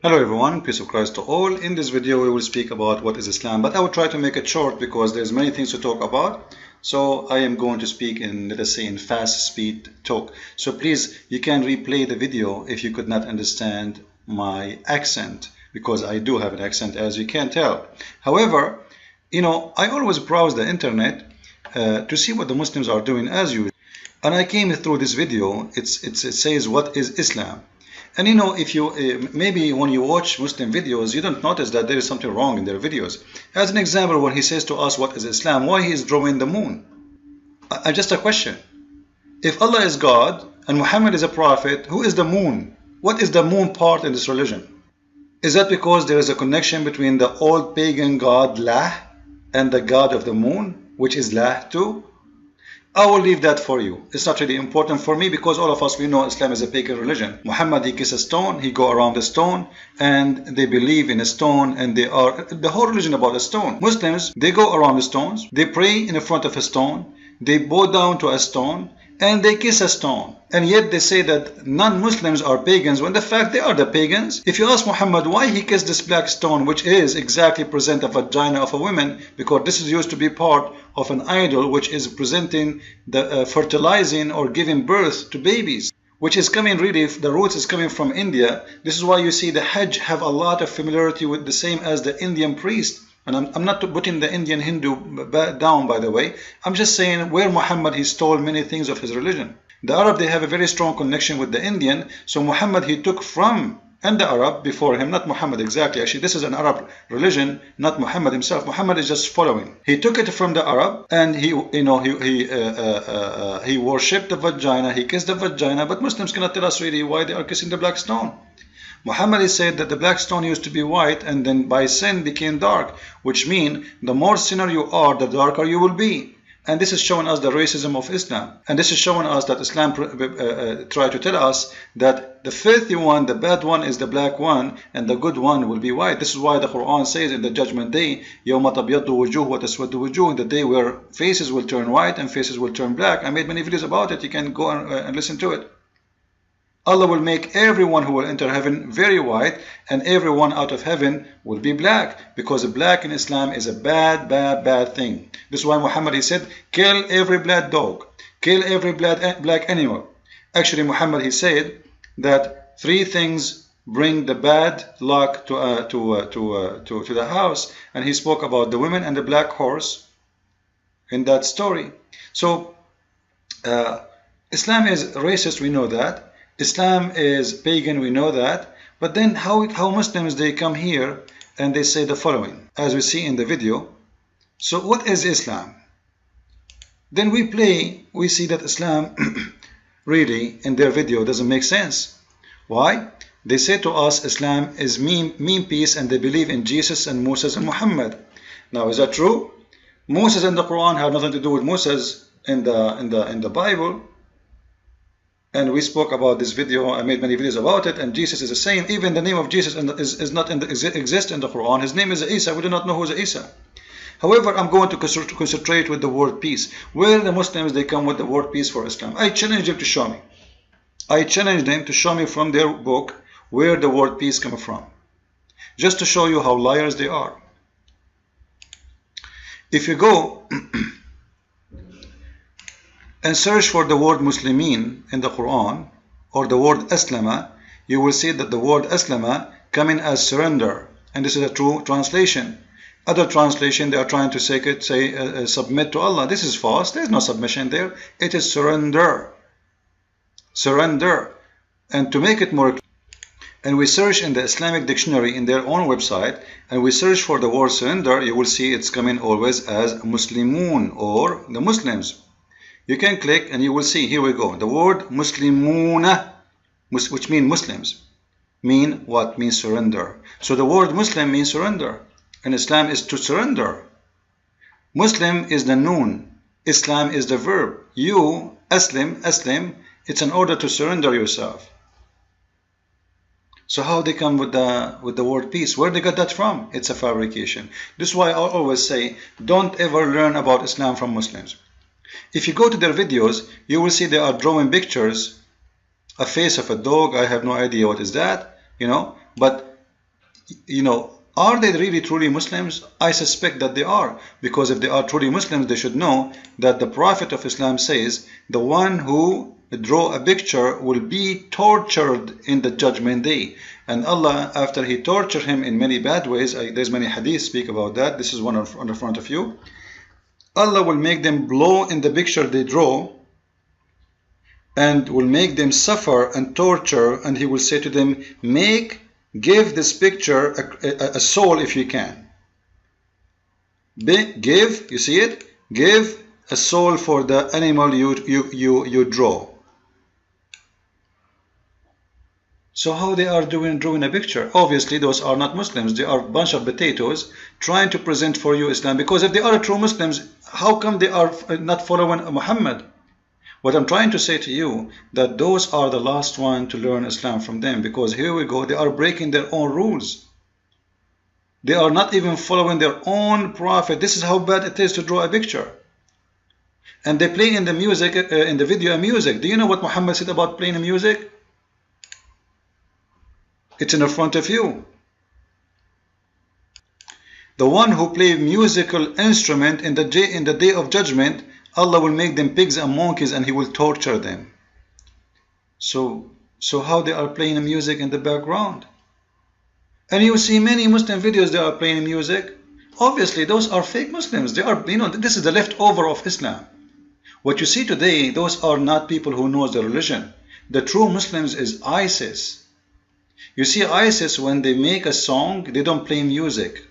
Hello everyone, peace of Christ to all. In this video we will speak about what is Islam, but I will try to make it short because there's many things to talk about. So I am going to speak in, let us say, in fast speed talk. So please, you can replay the video if you could not understand my accent, because I do have an accent, as you can tell. However, I always browse the internet to see what the Muslims are doing as usual. And I came through this video. It says, what is Islam? And if you maybe when you watch Muslim videos, you don't notice that there is something wrong in their videos. As an example, when he says to us, what is Islam? Why he is drawing the moon? Just a question. If Allah is God and Muhammad is a prophet, who is the moon? What is the moon part in this religion? Is that because there is a connection between the old pagan god Lah and the god of the moon, which is Lah too? I will leave that for you. It's not really important for me, because all of us, we know Islam is a pagan religion. Muhammad, he kisses a stone, he go around the stone, and they believe in a stone, and they are the whole religion about a stone. Muslims, they go around the stones, they pray in front of a stone, they bow down to a stone, and they kiss a stone. And yet they say that non-Muslims are pagans, when the fact they are the pagans. If you ask Muhammad why he kissed this black stone, which is exactly present a vagina of a woman, because this is used to be part of an idol which is presenting the fertilizing or giving birth to babies, which is coming really, the roots is coming from India. This is why you see the Hajj have a lot of familiarity with the same as the Indian priest. And I'm not putting the Indian Hindu down, by the way. I'm just saying where Muhammad, he stole many things of his religion. The Arab, they have a very strong connection with the Indian. So Muhammad, he took from, and the Arab before him, not Muhammad exactly. Actually, this is an Arab religion, not Muhammad himself. Muhammad is just following. He took it from the Arab, and he worshipped the vagina. He kissed the vagina. But Muslims cannot tell us really why they are kissing the black stone. Muhammad has said that the black stone used to be white, and then by sin became dark, which means the more sinner you are, the darker you will be. And this is showing us the racism of Islam. And this is showing us that Islam try to tell us that the filthy one, the bad one, is the black one, and the good one will be white. This is why the Quran says in the judgment day, يَوْمَ تَبْيَضُّ وُجُوهُ وَتَسْوَدُّ وُجُوهُ, in the day where faces will turn white and faces will turn black. I made many videos about it. You can go and listen to it. Allah will make everyone who will enter heaven very white, and everyone out of heaven will be black, because black in Islam is a bad thing. This is why Muhammad, he said, kill every black dog, kill every black animal. Actually, Muhammad, he said that 3 things bring the bad luck to the house, and he spoke about the women and the black horse in that story. So Islam is racist, we know that. Islam is pagan, we know that. But then how Muslims, they come here and they say the following, as we see in the video. So what is Islam? Then we see that Islam really in their video doesn't make sense. Why? They say to us Islam is mean peace, and they believe in Jesus and Moses and Muhammad. Now, is that true? Moses and the Quran have nothing to do with Moses in the Bible. And we spoke about this video. I made many videos about it. And Jesus is the same. Even the name of Jesus is not exist in the Quran. His name is Isa. We do not know who is Isa. However, I'm going to concentrate with the word peace. Where the Muslims, they come with the word peace for Islam. I challenge them to show me. I challenge them to show me from their book where the word peace comes from. Just to show you how liars they are. If you go and search for the word Muslimin in the Quran, or the word Aslama, you will see that the word Aslama coming as surrender, and this is a true translation. Other translation, they are trying to say submit to Allah. This is false. There is no submission there. It is surrender. Surrender. And to make it more clear, and we search in the Islamic dictionary in their own website, and we search for the word surrender, you will see it's coming always as Muslimun, or the Muslims. You can click and you will see, here we go. The word Muslimuna, which means Muslims, mean what? Means surrender. So the word Muslim means surrender. And Islam is to surrender. Muslim is the noun. Islam is the verb. You, Aslim, it's an order to surrender yourself. So how they come with the word peace? Where they got that from? It's a fabrication. This is why I always say, don't ever learn about Islam from Muslims. If you go to their videos, you will see they are drawing pictures, a face of a dog. I have no idea what is that, but you know, are they really truly Muslims? I suspect that they are, because if they are truly Muslims, they should know that the Prophet of Islam says the one who draw a picture will be tortured in the judgment day. And Allah, after he tortured him in many bad ways, there's many hadiths speak about that. This is one on the front of you. Allah will make them blow in the picture they draw and will make them suffer and torture, and he will say to them, give this picture a soul if you can. Give, you see it? Give a soul for the animal you draw. So how they are drawing a picture? Obviously those are not Muslims. They are a bunch of potatoes trying to present for you Islam. Because if they are true Muslims, how come they are not following Muhammad? What I'm trying to say to you, that those are the last one to learn Islam from them, because here we go, they are breaking their own rules. They are not even following their own prophet. This is how bad it is to draw a picture. And they play in the music, in the video, music. Do you know what Muhammad said about playing music? It's in front of you. The one who play musical instrument in the day of judgment, Allah will make them pigs and monkeys, and he will torture them. So how they are playing music in the background? And you see many Muslim videos, they are playing music. Obviously those are fake Muslims. They are, you know, this is the leftover of Islam. What you see today, those are not people who know the religion. The true Muslims is ISIS. You see, ISIS, when they make a song, they don't play music.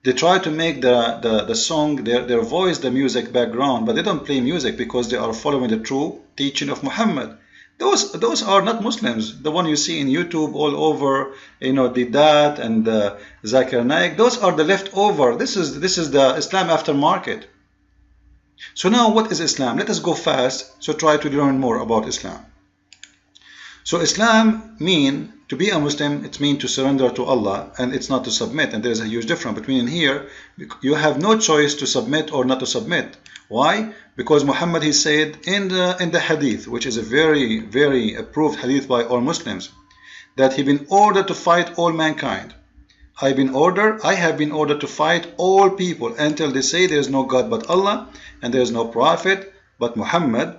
They try to make the song, their voice, the music background, but they don't play music because they are following the true teaching of Muhammad. Those are not Muslims. The one you see in YouTube all over, you know, the Dat and the Zakir Naik, those are the leftover. This is the Islam aftermarket. So now what is Islam? Let us go fast, so try to learn more about Islam. So Islam mean, to be a Muslim, it means to surrender to Allah, and it's not to submit. And there's a huge difference between here. You have no choice to submit or not to submit. Why? Because Muhammad, he said in the hadith, which is a very, very approved hadith by all Muslims, that he been ordered to fight all mankind. I have been ordered to fight all people until they say there is no God but Allah, and there is no prophet but Muhammad.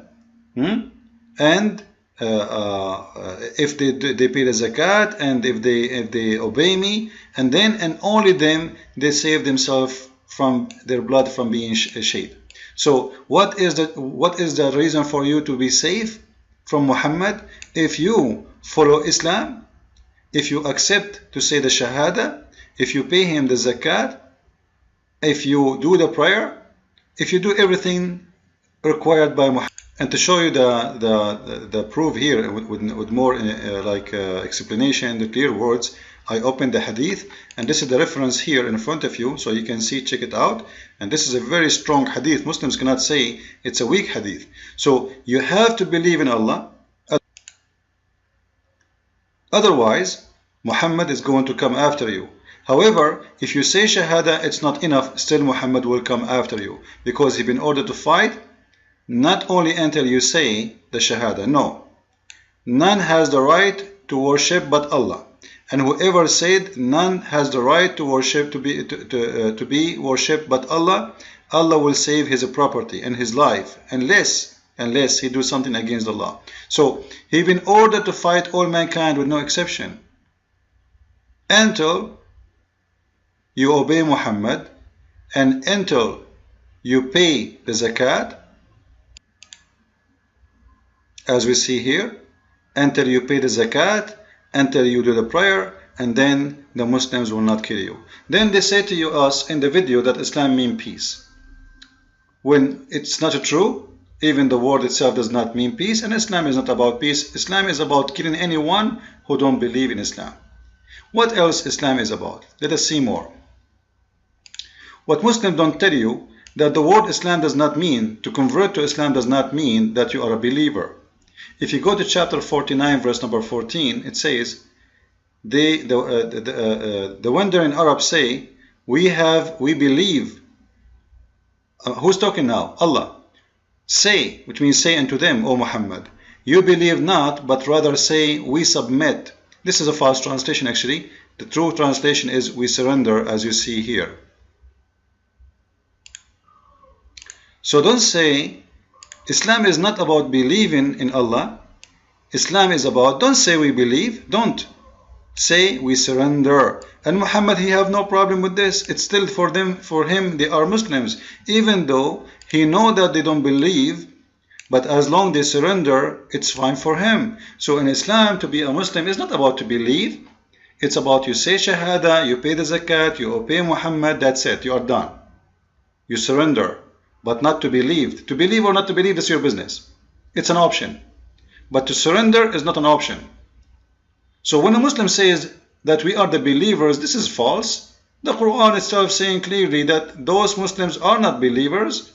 And if they pay the zakat, and if they obey me, and then and only then they save themselves from their blood from being shed. So what is the reason for you to be safe from Muhammad? If you follow Islam, if you accept to say the Shahada, if you pay him the zakat, if you do the prayer, if you do everything required by Muhammad. And to show you the proof here with more explanation, the clear words, I opened the hadith, and this is the reference here in front of you, so you can see, check it out. And this is a very strong hadith. Muslims cannot say it's a weak hadith. So you have to believe in Allah. Otherwise, Muhammad is going to come after you. However, if you say Shahada, it's not enough. Still Muhammad will come after you, because he's been ordered to fight. Not only until you say the Shahada, no. None has the right to worship but Allah. And whoever said none has the right to worship to be worshipped but Allah, Allah will save his property and his life, unless he do something against Allah. So he been ordered to fight all mankind with no exception, until you obey Muhammad, and until you pay the zakat, as we see here, until you pay the zakat, until you do the prayer, and then the Muslims will not kill you. Then they say to us in the video that Islam means peace, when it's not true. Even the word itself does not mean peace, and Islam is not about peace. Islam is about killing anyone who don't believe in Islam. What else Islam is about? Let us see more. What Muslims don't tell you, that the word Islam does not mean, to convert to Islam does not mean that you are a believer. If you go to chapter 49, verse number 14, it says, the wandering Arabs say, we believe. Who's talking now? Allah. Say, which means say unto them, O Muhammad, you believe not, but rather say, we submit. This is a false translation actually. The true translation is we surrender, as you see here. So don't say Islam is not about believing in Allah. Islam is about, don't say we believe, don't. Say we surrender. And Muhammad, he have no problem with this. It's still for him, they are Muslims. Even though he know that they don't believe, but as long as they surrender, it's fine for him. So in Islam, to be a Muslim is not about to believe. It's about you say Shahada, you pay the zakat, you obey Muhammad, that's it, you are done. You surrender, but not to believe. To believe or not to believe, that's your business. It's an option. But to surrender is not an option. So when a Muslim says that we are the believers, this is false. The Quran itself saying clearly that those Muslims are not believers.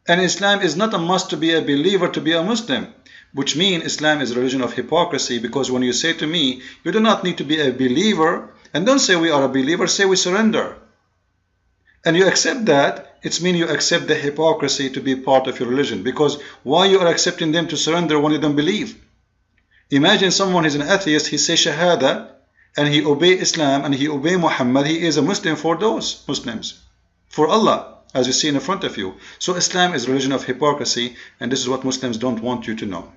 And Islam is not a must to be a believer to be a Muslim, which means Islam is a religion of hypocrisy, because when you say to me, you do not need to be a believer, and don't say we are a believer, say we surrender. And you accept that, it means you accept the hypocrisy to be part of your religion, because why you are accepting them to surrender when you don't believe? Imagine someone is an atheist, he says Shahada, and he obey Islam, and he obey Muhammad, he is a Muslim for those Muslims, for Allah, as you see in front of you. So Islam is a religion of hypocrisy, and this is what Muslims don't want you to know.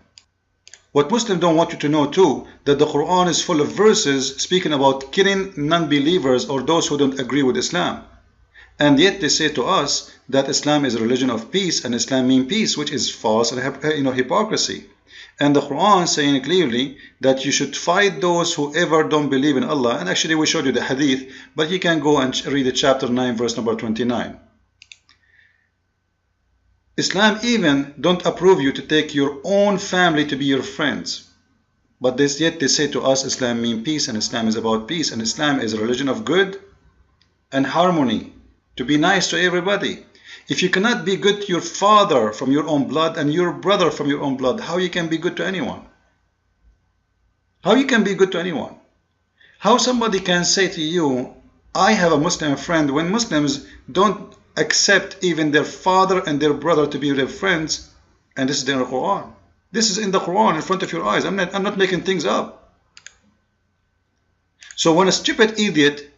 What Muslims don't want you to know too, that the Quran is full of verses speaking about killing non-believers or those who don't agree with Islam. And yet they say to us that Islam is a religion of peace and Islam means peace, which is false and hypocrisy. And the Quran saying clearly that you should fight those who ever don't believe in Allah. And actually we showed you the hadith, but you can go and read chapter 9 verse number 29. Islam even don't approve you to take your own family to be your friends. But yet they say to us Islam means peace and Islam is about peace and Islam is a religion of good and harmony, to be nice to everybody. If you cannot be good to your father from your own blood and your brother from your own blood, how you can be good to anyone? How you can be good to anyone? How somebody can say to you, I have a Muslim friend, when Muslims don't accept even their father and their brother to be their friends, and this is in the Quran. This is in the Quran in front of your eyes. I'm not making things up. So when a stupid idiot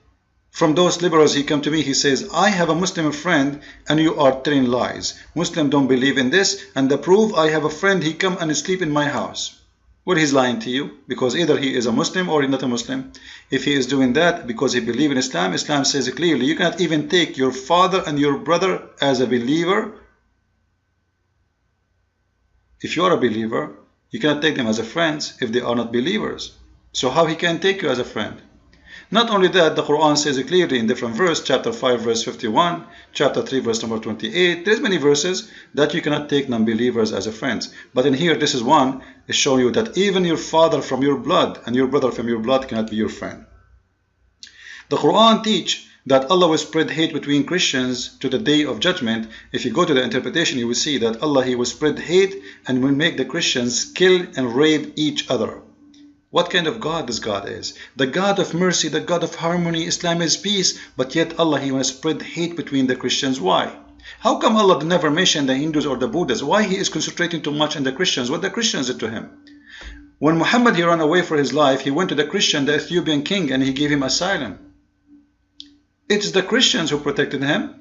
from those liberals, he come to me, he says, I have a Muslim friend and you are telling lies. Muslims don't believe in this, and the proof, I have a friend, he come and sleep in my house. Well, he's lying to you, because either he is a Muslim or he's not a Muslim. If he is doing that because he believes in Islam, Islam says clearly, you cannot even take your father and your brother as a believer. If you are a believer, you cannot take them as a friends if they are not believers. So how he can take you as a friend? Not only that, the Quran says clearly in different verse, chapter 5 verse 51, chapter 3 verse number 28, there's many verses that you cannot take non-believers as a friends. But in here, this is one, is showing you that even your father from your blood and your brother from your blood cannot be your friend. The Quran teach that Allah will spread hate between Christians to the day of judgment. If you go to the interpretation, you will see that Allah, He will spread hate and will make the Christians kill and rape each other. What kind of God this God is? The God of mercy, the God of harmony. Islam is peace, but yet Allah, He wants to spread hate between the Christians. Why? How come Allah never mentioned the Hindus or the Buddhists? Why He is concentrating too much on the Christians? What the Christians did to Him? When Muhammad, he ran away for his life, he went to the Christian, the Ethiopian king, and he gave him asylum. It's the Christians who protected him.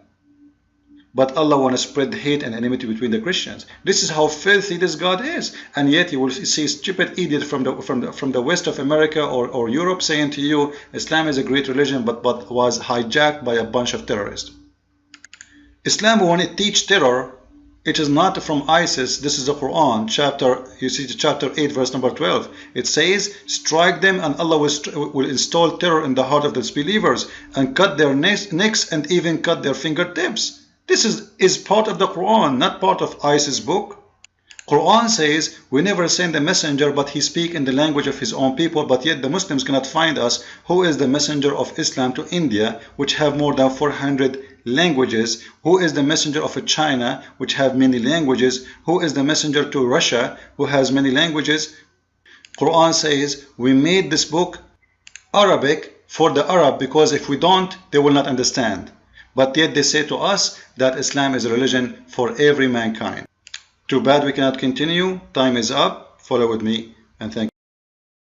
But Allah wants to spread hate and enmity between the Christians. This is how filthy this God is. And yet you will see stupid idiot from the west of America or Europe saying to you, Islam is a great religion, but was hijacked by a bunch of terrorists. Islam, when it teaches terror, it is not from ISIS. This is the Quran, chapter 8, verse number 12. It says, strike them and Allah will install terror in the heart of the disbelievers and cut their necks and even cut their fingertips. This is part of the Quran, not part of ISIS book. Quran says, we never send a messenger, but he speak in the language of his own people, but yet the Muslims cannot find us who is the messenger of Islam to India, which have more than 400 languages, who is the messenger of China, which have many languages, who is the messenger to Russia, who has many languages. Quran says, we made this book Arabic for the Arab, because if we don't, they will not understand. But yet they say to us that Islam is a religion for every mankind. Too bad we cannot continue. Time is up. Follow with me and thank you.